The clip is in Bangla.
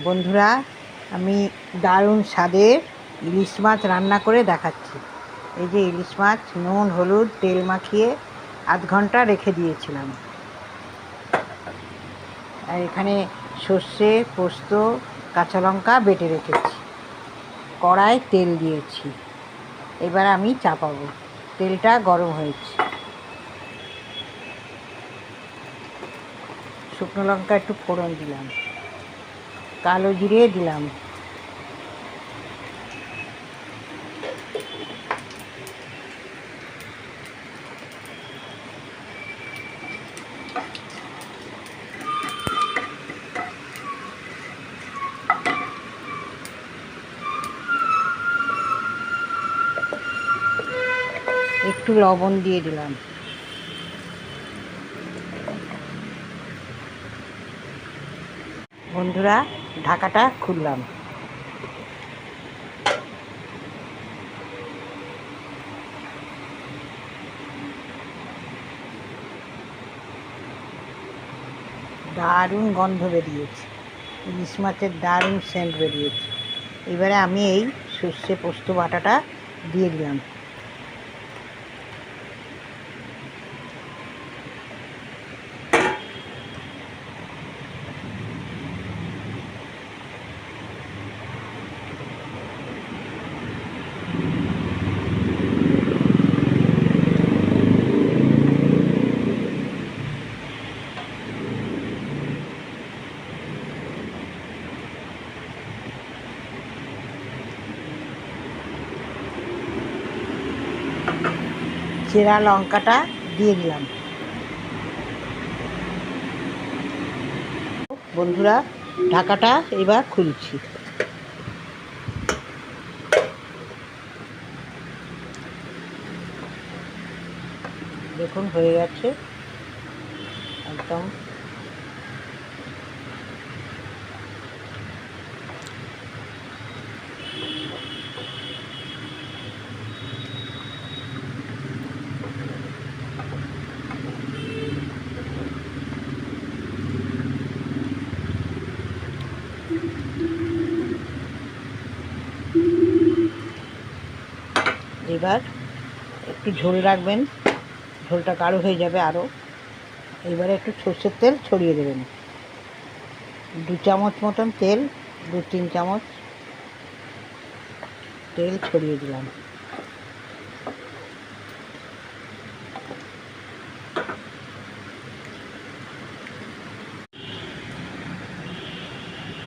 বন্ধুরা, আমি দারুণ স্বাদের ইলিশ মাছ রান্না করে দেখাচ্ছি। এই যে ইলিশ মাছ নুন হলুদ তেল মাখিয়ে আধ ঘন্টা রেখে দিয়েছিলাম। আর এখানে সর্ষে পোস্ত কাঁচা লঙ্কা বেটে রেখেছি। কড়ায় তেল দিয়েছি, এবার আমি চাপাবো। তেলটা গরম হয়েছে, শুকনো লঙ্কা একটু ফোড়ন দিলাম, কালো জিরে দিলাম, একটু লবণ দিয়ে দিলাম। বন্ধুরা, ঢাকাটা খুললাম। দারুণ গন্ধ বেরিয়েছে, ইলিশ মাছের দারুণ সেন্ট বেরিয়েছে। এবারে আমি এই সর্ষে পোস্ত বাটাটা দিয়ে দিলাম। চেরা লঙ্কাটা দিয়ে দিলাম। বন্ধুরা, ঢাকাটা এবার খুলছি। দেখুন হয়ে গেছে একদম। এবার একটু ঝোল রাখবেন, ঝোলটা গাঢ় হয়ে যাবে আরও। এবারে একটু সর্ষের তেল ছড়িয়ে দেবেন, 2 চামচ মতন তেল, 2-3 চামচ তেল ছড়িয়ে দিলাম।